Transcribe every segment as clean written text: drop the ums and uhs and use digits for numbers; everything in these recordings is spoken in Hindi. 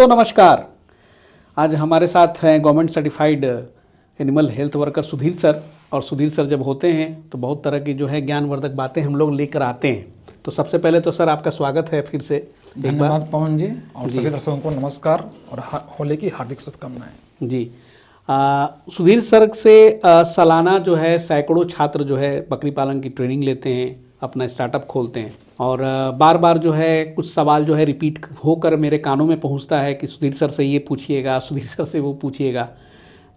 दोस्तों नमस्कार। आज हमारे साथ हैं government certified animal health worker Sudhir sir. और सुधीर सर जब होते हैं तो बहुत तरह की जो है ज्ञानवर्धक बातें हम लोग लेकर आते हैं। तो सबसे पहले तो सर आपका स्वागत है फिर से। धन्यवाद पवन जी और सभी दर्शकों को नमस्कार और होली की हार्दिक शुभकामनाएं। जी सुधीर सर से सालाना जो है सैकड़ों छात्र जो है बकरी पालन की ट्रेनिंग लेते हैं, अपना स्टार्टअप खोलते हैं और बार बार जो है कुछ सवाल जो है रिपीट होकर मेरे कानों में पहुंचता है कि सुधीर सर से ये पूछिएगा, सुधीर सर से वो पूछिएगा।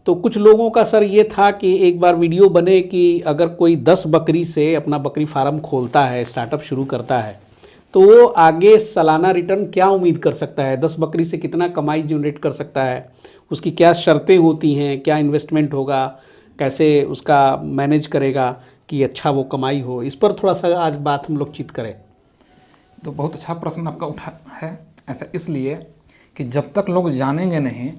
तो कुछ लोगों का सर ये था कि एक बार वीडियो बने कि अगर कोई 10 बकरी से अपना बकरी फार्म खोलता है, स्टार्टअप शुरू करता है, तो वो आगे सालाना रिटर्न क्या उम्मीद कर सकता है, 10 बकरी से कितना कमाई जनरेट कर सकता है, उसकी क्या शर्तें होती हैं, क्या इन्वेस्टमेंट होगा, कैसे उसका मैनेज करेगा कि अच्छा वो कमाई हो। इस पर थोड़ा सा आज बात हम लोग चित करें। तो बहुत अच्छा प्रश्न आपका उठा है। ऐसा इसलिए कि जब तक लोग जानेंगे नहीं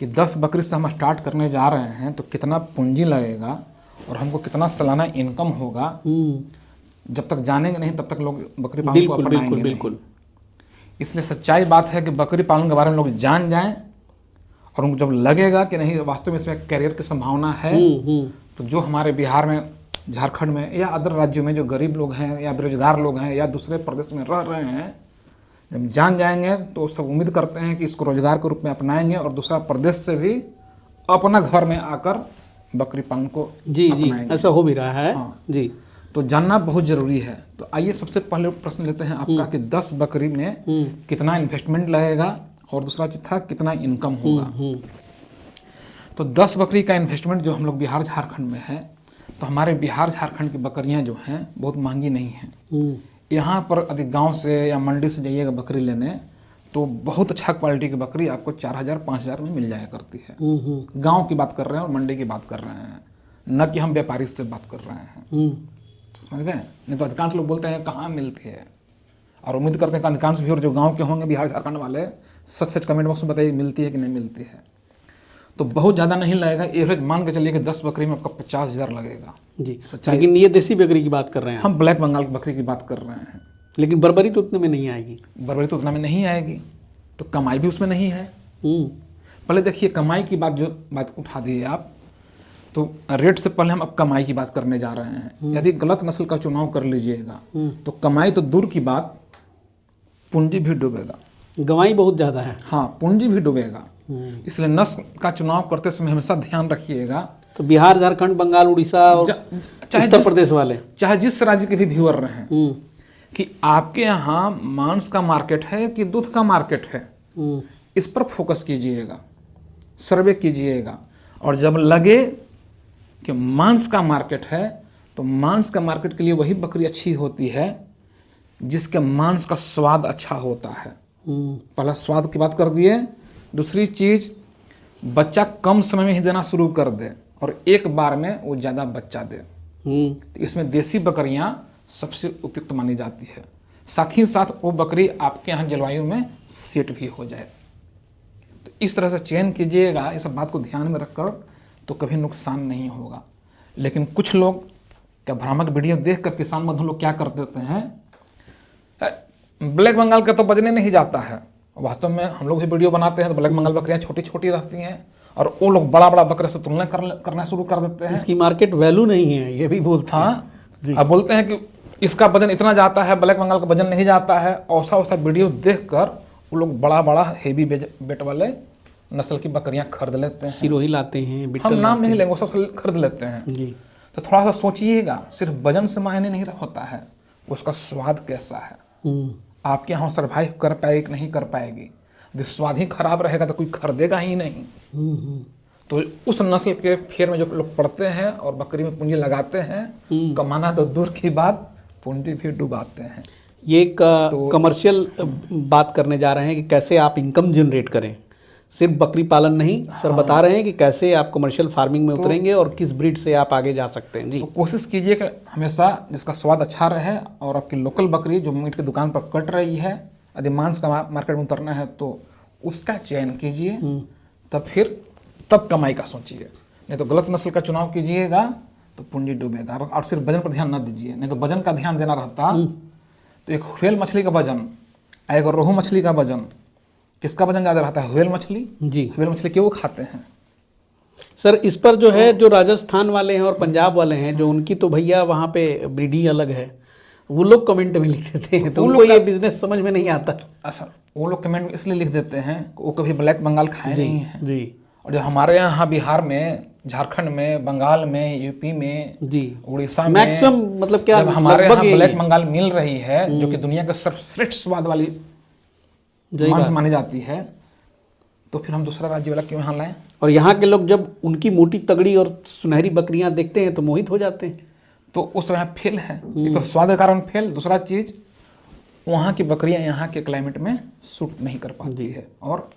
कि 10 बकरी से हम स्टार्ट करने जा रहे हैं तो कितना पूंजी लगेगा और हमको कितना सालाना इनकम होगा, जब तक जानेंगे नहीं तब तक लोग बकरी पालन को अपनाएंगे नहीं। इसलिए सच्चाई बात है कि बकरी पालन के बारे में लोग जान जाएं और उनको जब लगेगा कि नहीं वास्तव में इसमें करियर की संभावना है, तो जो हमारे बिहार में, झारखंड में या अदर राज्यों में जो गरीब लोग हैं या बेरोजगार लोग हैं या दूसरे प्रदेश में रह रहे हैं, जब जान जाएंगे तो सब उम्मीद करते हैं कि इसको रोजगार के रूप में अपनाएंगे और दूसरा प्रदेश से भी अपना घर में आकर बकरी पालन को अपनाएंगे। ऐसा हो भी रहा है। हाँ। जी, तो जानना बहुत जरूरी है। तो आइए सबसे पहले प्रश्न लेते हैं आपका कि 10 बकरी में कितना इन्वेस्टमेंट लगेगा और दूसरा चीज था कितना इनकम होगा। तो 10 बकरी का इन्वेस्टमेंट जो हम लोग बिहार झारखंड में है, तो हमारे बिहार झारखंड की बकरियां जो हैं बहुत महंगी नहीं हैं। यहाँ पर यदि गांव से या मंडी से जाइएगा बकरी लेने तो बहुत अच्छा क्वालिटी की बकरी आपको 4000-5000 में मिल जाया करती है। गांव की बात कर रहे हैं और मंडी की बात कर रहे हैं, न कि हम व्यापारी से बात कर रहे हैं। समझ गए? नहीं तो अधिकांश लोग बोलते हैं कहाँ मिलती है, और उम्मीद करते हैं कि अधिकांश व्यूअर जो गांव के होंगे बिहार झारखंड वाले सच सच कमेंट बॉक्स में बताइए मिलती है कि नहीं मिलती है। तो बहुत ज़्यादा नहीं लगेगा, एवरेज मान के चलिए कि 10 बकरी में आपका 50,000 लगेगा जी। सच्चाई, लेकिन ये देसी बकरी की बात कर रहे हैं हम ब्लैक बंगाल की बकरी की बात कर रहे हैं। लेकिन बर्बरी तो उतने में नहीं आएगी। बर्बरी तो उतना में नहीं आएगी, तो कमाई भी उसमें नहीं है। पहले देखिए कमाई की बात उठा दी आप, तो रेट से पहले हम अब कमाई की बात करने जा रहे हैं। यदि गलत नस्ल का चुनाव कर लीजिएगा तो कमाई तो दूर की बात, पूंजी भी डूबेगा। गवाई बहुत ज़्यादा है। हाँ, पूंजी भी डूबेगा। इसलिए नस्ल का चुनाव करते समय हमेशा ध्यान रखिएगा। तो बिहार, झारखंड, बंगाल, उड़ीसा और उत्तर प्रदेश वाले, चाहे जिस राज्य के भी व्यूअर रहें, कि आपके यहाँ मांस का मार्केट है कि दूध का मार्केट है, इस पर फोकस कीजिएगा, सर्वे कीजिएगा। और जब लगे कि मांस का मार्केट है तो मांस का मार्केट के लिए वही बकरी अच्छी होती है जिसके मांस का स्वाद अच्छा होता है। पहला स्वाद की बात कर दिए। दूसरी चीज, बच्चा कम समय में ही देना शुरू कर दे और एक बार में वो ज़्यादा बच्चा दे। तो इसमें देसी बकरियां सबसे उपयुक्त मानी जाती है। साथ ही साथ वो बकरी आपके यहाँ जलवायु में सेट भी हो जाए। तो इस तरह से चयन कीजिएगा, इस बात को ध्यान में रखकर, तो कभी नुकसान नहीं होगा। लेकिन कुछ लोग क्या भ्रामक वीडियो देखकर किसान बंधु लोग क्या कर देते हैं, ब्लैक बंगाल का तो बजने नहीं जाता है। वास्तव में हम लोग भी वीडियो बनाते हैं तो ब्लैक बंगाल बकरियां छोटी छोटी रहती हैं और वो लोग बड़ा बड़ा बकरे से तुलना करना शुरू कर देते हैं। इसकी मार्केट वैल्यू नहीं है, ये भी बोलते हैं। अब बोलते हैं कि इसका वजन इतना जाता है, ब्लैक बंगाल का वजन नहीं जाता है। ऐसा वीडियो देखकर वो लोग बड़ा बड़ा हेवी वेट वाले नस्ल की बकरियां खरीद लेते हैं। सिरोही लाते हैं, हम नाम नहीं लेंगे, वो सब खरीद लेते हैं जी। तो थोड़ा सा सोचिएगा, सिर्फ वजन से मायने नहीं होता है, उसका स्वाद कैसा है। आपके यहाँ सर्वाइव कर पाएगी कि नहीं कर पाएगी। यदि स्वाद ही खराब रहेगा तो कोई खरीदेगा ही नहीं। तो उस नस्ल के फेर में जो लोग पड़ते हैं और बकरी में पूंजी लगाते हैं, कमाना तो दूर की बात, पूंजी भी डुबाते हैं। ये एक कमर्शियल बात करने जा रहे हैं कि कैसे आप इनकम जनरेट करें। सिर्फ बकरी पालन नहीं सर, बता रहे हैं कि कैसे आप कमर्शियल फार्मिंग में उतरेंगे और किस ब्रीड से आप आगे जा सकते हैं जी। तो कोशिश कीजिए कि हमेशा जिसका स्वाद अच्छा रहे और आपकी लोकल बकरी जो मीट की दुकान पर कट रही है, यदि मांस का मार्केट में उतरना है तो उसका चयन कीजिए। तब कमाई का सोचिए। नहीं तो गलत नस्ल का चुनाव कीजिएगा तो पूंजी डूबेगा। और सिर्फ वजन पर ध्यान न दीजिए, नहीं तो वजन का ध्यान देना रहता तो एक व्हेल मछली का वजन, एक रोहू मछली का वजन किसका वजन ज़्यादा रहता है? व्हेल मछली। जी व्हेल मछली क्यों खाते हैं? सर, इस पर जो है, जो राजस्थान वाले हैं और पंजाब वाले हैं, जो उनकी तो भैया वहाँ पे ब्रीड ही अलग है, वो लोग कमेंट में लिख देते हैं, तो वो उनको लोग ये बिजनेस समझ में नहीं आता। असल वो लोग कमेंट में इसलिए लिख देते हैं कि वो कभी ब्लैक बंगाल खाए नहीं हैं। जी और जो हमारे यहाँ बिहार में, झारखंड में, बंगाल में, यूपी में, जी उड़ीसा में मैक्सिमम मतलब क्या जब हमारे लगभग यहाँ यही ब्लैक है। बंगाल मिल रही है, जो कि दुनिया के सर्वश्रेष्ठ स्वाद वाली सही मांस बात। मानी जाती है, तो फिर हम दूसरा राज्य वाला क्यों यहाँ लाएं? और यहाँ के लोग जब उनकी मोटी तगड़ी और सुनहरी बकरियां देखते हैं तो मोहित हो जाते हैं। तो उस समय फेल है। एक तो स्वाद के कारण फेल, दूसरा चीज वहाँ की बकरियां यहाँ के क्लाइमेट में सूट नहीं कर पाती है और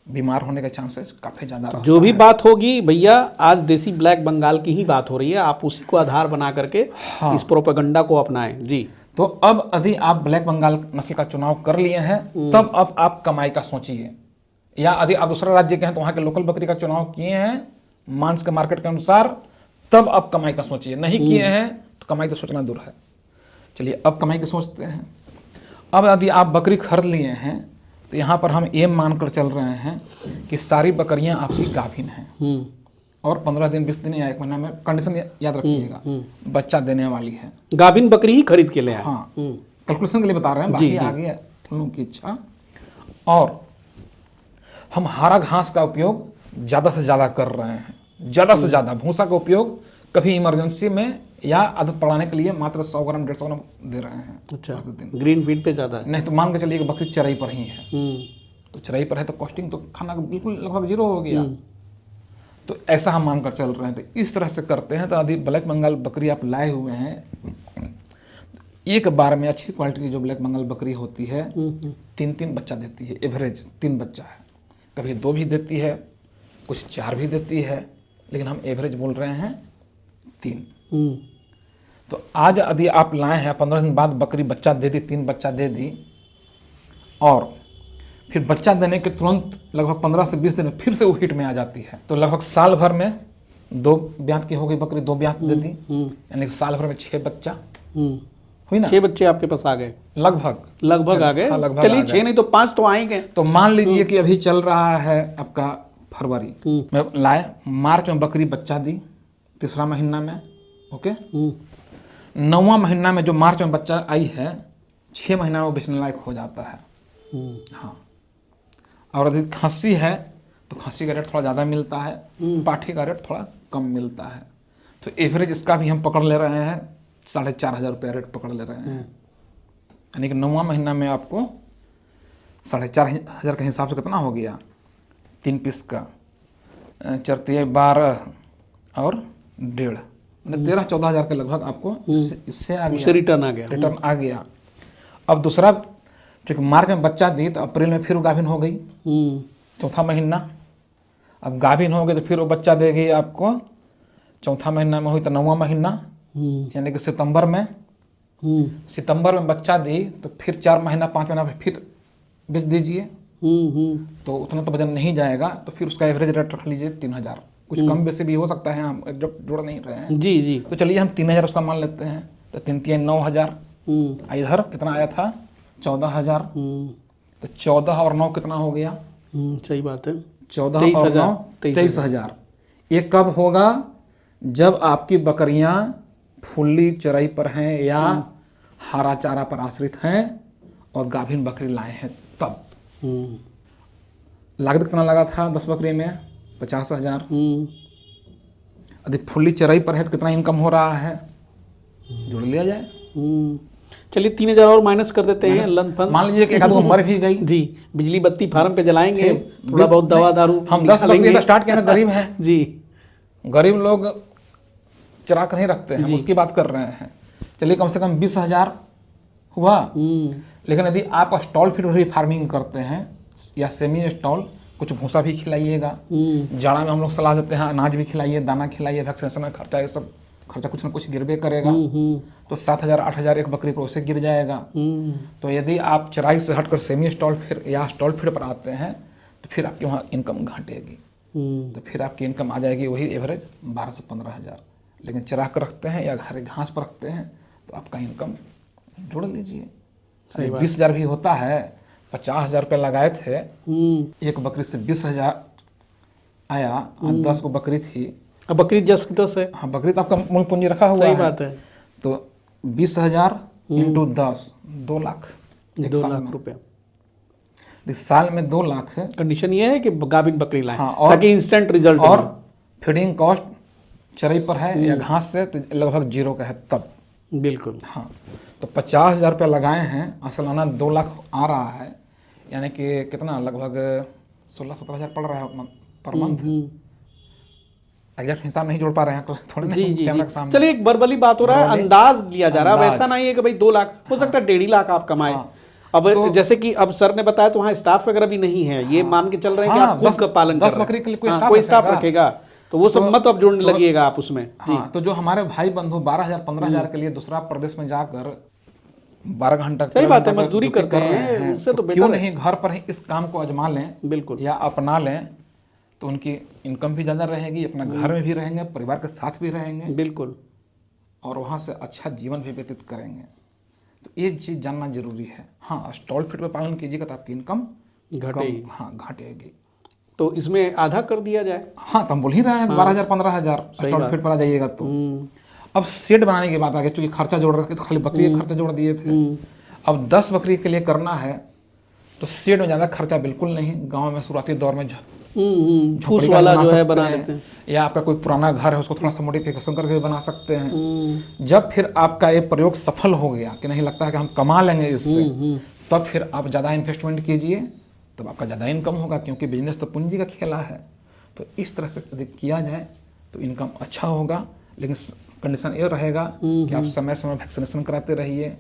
बीमार होने के चांसेस काफ़ी ज़्यादा रहता जो भी है। बात होगी भैया, आज देसी ब्लैक बंगाल की ही बात हो रही है, आप उसी को आधार बना करके हाँ। इस प्रोपेगेंडा को अपनाएं। जी तो अब यदि आप ब्लैक बंगाल नस्ल का चुनाव कर लिए हैं, तब अब आप कमाई का सोचिए। या यदि आप दूसरा राज्य के हैं तो वहाँ के लोकल बकरी का चुनाव किए हैं मांस के मार्केट के अनुसार, तब आप कमाई का सोचिए। नहीं किए हैं तो कमाई तो सोचना दूर है। चलिए अब कमाई की सोचते हैं। अब यदि आप बकरी खरीद लिए हैं तो यहाँ पर हम ये मानकर चल रहे हैं कि सारी बकरियाँ आपकी गाभिन हैं और 15 दिन 20 दिन या 1 महीना में, कंडीशन याद रखिएगा, बच्चा देने वाली है। गाभिन बकरी ही खरीद के ले आए। हाँ, कैलकुलेशन के लिए बता रहे हैं, बाकी आगे तुम लोगों की इच्छा। और हम हरा घास का उपयोग ज़्यादा से ज़्यादा कर रहे हैं, ज़्यादा से ज़्यादा। भूसा का उपयोग कभी इमरजेंसी में या आदत पड़ाने के लिए मात्र 100 ग्राम 150 ग्राम दे रहे हैं अच्छा, प्रतिदिन। ग्रीन फीड पे ज़्यादा है। नहीं तो मान के चलिए कि बकरी चराई पर ही है, तो चराई पर है तो कॉस्टिंग तो खाना बिल्कुल लगभग 0 हो गया। तो ऐसा हम मानकर चल रहे हैं। तो इस तरह से करते हैं। तो यदि ब्लैक बंगाल बकरी आप लाए हुए हैं, एक बार में अच्छी क्वालिटी की जो ब्लैक बंगाल बकरी होती है 3-3 बच्चा देती है। एवरेज 3 बच्चा है, कभी 2 भी देती है, कुछ 4 भी देती है, लेकिन हम एवरेज बोल रहे हैं 3। तो आज यदि आप लाए हैं, 15 दिन बाद बकरी बच्चा दे दी, 3 बच्चा दे दी, और फिर बच्चा देने के तुरंत लगभग 15 से 20 दिन में फिर से वो हिट में आ जाती है, तो लगभग साल भर में 2 ब्यात की हो गई बकरी, 2 ब्यात दे दी, यानी कि साल भर में 6 बच्चा हुई ना। 6 बच्चे आपके पास आ गए, लगभग आ गए। हाँ, लगभग चलिए आ गए। 6 नहीं तो 5 तो आएंगे। तो मान लीजिए कि अभी चल रहा है आपका फरवरी में, लाए मार्च में बकरी बच्चा दी, 3रा महीना में, ओके। 9वां महीना में जो मार्च में बच्चा आई है, 6 महीना में वो बेचने लायक हो जाता है। हाँ, और यदि खस्सी है तो खस्सी का रेट थोड़ा ज़्यादा मिलता है, पाठी का रेट थोड़ा कम मिलता है। तो एवरेज इसका भी हम पकड़ ले रहे हैं 4,500 रुपया रेट पकड़ ले रहे हैं। यानी कि 9वां महीना में आपको 4,500 के हिसाब से कितना हो गया? 3 पीस का 4 12 और 1.5, 13-14 हज़ार के लगभग आपको इससे आ गया, उससे रिटर्न आ गया। रिटर्न आ गया। अब दूसरा, क्योंकि मार्च में बच्चा दी तो अप्रैल में फिर वो गाभिन हो गई, 4था महीना। अब गाभिन हो गई तो फिर वो बच्चा देगी आपको 4था महीना में, हुई तो 9वां महीना, यानी कि सितंबर में। सितंबर में बच्चा दी तो फिर 4 महीना 5 महीना फिर बेच दीजिए, तो उतना तो वजन नहीं जाएगा। तो फिर उसका एवरेज रेट रख लीजिए 3,000, कुछ कम बेसी भी हो सकता है, हम एग्जैक्ट जोड़ नहीं रहे हैं। जी जी। तो चलिए हम 3,000 उसका मान लेते हैं। तो 3 9,000, इधर कितना आया था? 14,000। तो 14 और 9 कितना हो गया? सही बात है। 14 और 9 23,000। ये कब होगा? जब आपकी बकरियां फुल्ली चराई पर हैं या हरा चारा पर आश्रित हैं और गाभिन बकरी लाए हैं, तब। लागत कितना लगा था 10 बकरी में? 50,000। यदि फुल्ली चराई पर है तो कितना इनकम हो रहा है, जोड़ लिया जाए। चलिए 3,000 और माइनस कर देते हैं। लन फन मान लीजिए कि एक आध गो मर भी गई, जी, बिजली बत्ती फार्म पे जलाएंगे, थोड़ा बहुत दवा दारू हम 10 बकरी स्टार्ट किए ना, गरीब हैं जी, गरीब लोग चरा कर नहीं रखते हैं, हम उसकी बात कर रहे हैं। चलिए कम से कम 20,000 हुआ। लेकिन यदि आप स्टॉल फीड भी फार्मिंग करते हैं या सेमी स्टॉल, कुछ भूसा भी खिलाइएगा, जाड़ा में हम लोग सलाह देते हैं अनाज भी खिलाइए, दाना खिलाइए, वैक्सीनेशन का खर्चा, ये सब खर्चा कुछ ना कुछ गिरबे करेगा। तो 7,000-8,000 एक बकरी पर उसे गिर जाएगा। तो यदि आप चराई से हटकर सेमी स्टॉल फीड या स्टॉल फीड पर आते हैं तो फिर आपकी वहाँ इनकम घटेगी। तो फिर आपकी इनकम आ जाएगी वही एवरेज 12 से 15,000। लेकिन चरा कर रखते हैं या हरे घास पर रखते हैं तो आपका इनकम जोड़ लीजिए। 20,000 भी होता है 50,000 रुपये लगाए थे, एक बकरी से 20,000 आया और 10 को बकरी थी। अब बकरी 10 है। हाँ, बकरी तो आपका मूल पूंजी रखा हुआ सही है। बात है। तो 20,000 इंटू 10, 2 लाख। 2 लाख रुपए। इस साल में 2 लाख है। कंडीशन ये है कि गाभिन बकरी लाएं, हाँ, और ताकि इंस्टेंट रिजल्ट और फीडिंग कॉस्ट चराई पर है या घास से तो लगभग 0 का है तब। बिल्कुल। हाँ, तो 50,000 रुपये लगाए हैं और सालाना 2 लाख आ रहा है, यानी कि कितना लगभग 16-17 हज़ार पड़ रहा है पर मंथ। एग्जैक्ट हिसाब नहीं जोड़ पा रहे हैं थोड़े जी नहीं जी कैमरा जी। के सामने। चलिए, एक वर्बली बात हो रहा है, वर्बली अंदाज लिया जा रहा है। अब अंदाज। ऐसा नहीं है कि भाई 2 लाख, हो सकता है 1.5 लाख आप कमाए। हाँ। अब तो- जैसे कि अब सर ने बताया तो वहाँ स्टाफ वगैरह भी नहीं है, ये मान के चल रहे हैं कि हाँ, आप खुद का पालन कर 10 रहे हैं। बकरी के लिए कोई हाँ, स्टाफ कोई स्टाफ रखेगा। रखेगा तो वो सब मत अब जोड़ने लगिएगा आप उसमें। हाँ, तो जो हमारे भाई बंधु 12,000 15,000 के लिए दूसरा प्रदेश में जाकर 12 घंटा सही बात है, 13 घंटा मजदूरी ड्यूटी करते कर रहे हैं, उससे तो क्यों बेटर है। नहीं घर पर ही इस काम को आजमा लें बिल्कुल। या अपना लें, तो उनकी इनकम भी ज़्यादा रहेगी, अपना घर में भी रहेंगे, परिवार के साथ भी रहेंगे बिल्कुल। और वहाँ से अच्छा जीवन भी व्यतीत करेंगे। तो ये चीज़ जानना जरूरी है। हाँ, स्टॉल फीड पे पालन कीजिएगा तो आपकी इनकम घटेगी। हाँ, घटेगी। तो इसमें आधा कर दिया जाए। हाँ, तो हम बोल ही रहे हैं 12,000 15,000 स्टॉल फीड पर आ जाइएगा तो। अब सेट बनाने की बात आ गई, चूंकि खर्चा जोड़ रहे थे तो खाली बकरी का खर्चा जोड़ दिए थे। अब 10 बकरी के लिए करना है तो सेट में ज़्यादा खर्चा बिल्कुल नहीं। गांव में शुरुआती दौर में फूस झोपड़ी का वाला बना जो है सकते बना हैं, लेते हैं। या आपका कोई पुराना घर है उसको थोड़ा सा मॉडिफिकेशन करके भी बना सकते हैं। जब फिर आपका ये प्रयोग सफल हो गया कि नहीं लगता है कि हम कमा लेंगे इससे, तब फिर आप ज़्यादा इन्वेस्टमेंट कीजिए, तब आपका ज़्यादा इनकम होगा, क्योंकि बिजनेस तो पूंजी का खेला है। तो इस तरह से यदि किया जाए तो इनकम अच्छा होगा, लेकिन कंडीशन ये रहेगा कि आप समय समय वैक्सीनेशन कराते रहिए,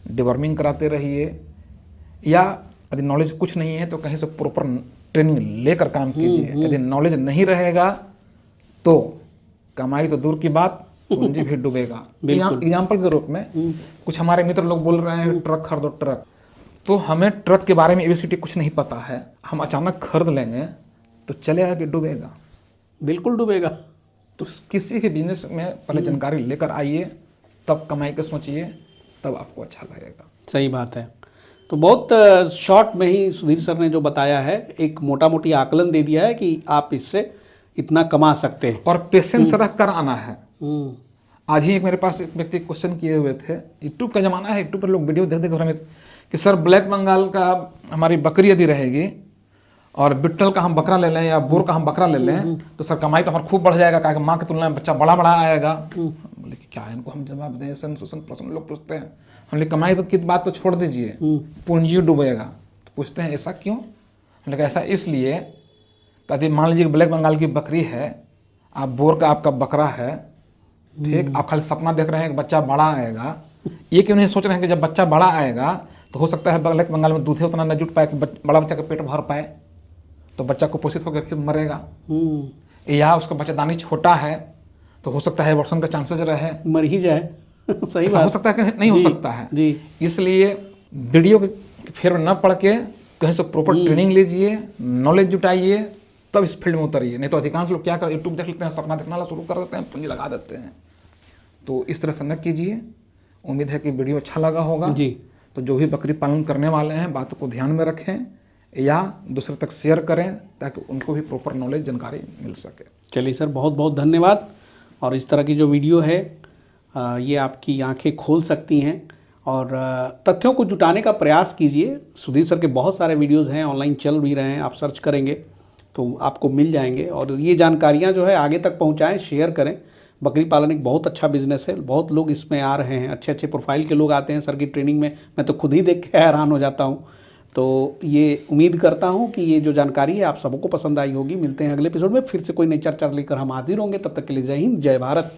डिवर्मिंग कराते रहिए, या यदि नॉलेज कुछ नहीं है तो कहीं से प्रॉपर ट्रेनिंग लेकर काम कीजिए। यदि नॉलेज नहीं रहेगा तो कमाई तो दूर की बात, पूंजी भी डूबेगा। एग्जाम्पल के रूप में कुछ हमारे मित्र लोग बोल रहे हैं ट्रक खरीदो ट्रक, तो हमें ट्रक के बारे में एबीसीडी कुछ नहीं पता है, हम अचानक खरीद लेंगे तो चलेगा कि डूबेगा? बिल्कुल डूबेगा। तो किसी भी बिजनेस में पहले जानकारी लेकर आइए, तब कमाई का सोचिए, तब आपको अच्छा लगेगा। सही बात है। तो बहुत शॉर्ट में ही सुधीर सर ने जो बताया है, एक मोटा मोटी आकलन दे दिया है कि आप इससे इतना कमा सकते हैं। और पेशेंस रख कर आना है। हम्म। आज ही एक मेरे पास एक व्यक्ति क्वेश्चन किए हुए थे, यूट्यूब का जमाना है, यूट्यूब पर लोग वीडियो देख देख भ्रमित कि सर ब्लैक बंगाल का हमारी बकरी यदि रहेगी और बिट्टल का हम बकरा ले लें या बोर का हम बकरा ले लें तो सर कमाई तो हमारा खूब बढ़ जाएगा, क्या माँ की तुलना में बच्चा बड़ा बड़ा आएगा। बोले कि क्या है, इनको हम जवाब दें, प्रश्न लोग पूछते हैं। हमने कमाई तो की बात तो छोड़ दीजिए, पूंजी डूबेगा। तो पूछते हैं ऐसा क्यों? हमने कहा ऐसा इसलिए यदि मान लीजिए ब्लैक बंगाल की बकरी है, आप बोर का आपका बकरा है, ठीक, आप खाली सपना देख रहे हैं कि बच्चा बड़ा आएगा, ये क्यों नहीं सोच रहे हैं कि जब बच्चा बड़ा आएगा तो हो सकता है ब्लैक बंगाल में दूध उतना न जुट पाए कि बड़ा बच्चा का पेट भर पाए, तो बच्चा कुपोषित होकर फिर मरेगा। या उसका बच्चादानी छोटा है तो हो सकता है एबॉर्शन का चांसेस रहे, मर ही जाए। सही ऐसा हो बात। सकता है कि नहीं हो सकता है जी। इसलिए वीडियो के फेर न पढ़ के कहीं से प्रॉपर ट्रेनिंग लीजिए, नॉलेज जुटाइए, तब इस फील्ड में उतरिए। नहीं तो अधिकांश लोग क्या कर यूट्यूब देख लेते हैं, सपना देखना शुरू कर देते हैं, पूंजी लगा देते हैं। तो इस तरह से न कीजिए। उम्मीद है कि वीडियो अच्छा लगा होगा। जी। तो जो भी बकरी पालन करने वाले हैं बातों को ध्यान में रखें या दूसरे तक शेयर करें ताकि उनको भी प्रॉपर नॉलेज जानकारी मिल सके। चलिए सर, बहुत बहुत धन्यवाद। और इस तरह की जो वीडियो है ये आपकी आंखें खोल सकती हैं और तथ्यों को जुटाने का प्रयास कीजिए। सुधीर सर के बहुत सारे वीडियोस हैं, ऑनलाइन चल भी रहे हैं, आप सर्च करेंगे तो आपको मिल जाएंगे। और ये जानकारियाँ जो है आगे तक पहुँचाएँ, शेयर करें। बकरी पालन एक बहुत अच्छा बिजनेस है, बहुत लोग इसमें आ रहे हैं, अच्छे अच्छे प्रोफाइल के लोग आते हैं सर की ट्रेनिंग में। मैं तो खुद ही देख के हैरान हो जाता हूँ। तो ये उम्मीद करता हूँ कि ये जो जानकारी है आप सबको पसंद आई होगी। मिलते हैं अगले एपिसोड में, फिर से कोई नई चर्चा लेकर हम हाजिर होंगे। तब तक के लिए जय हिंद, जय भारत।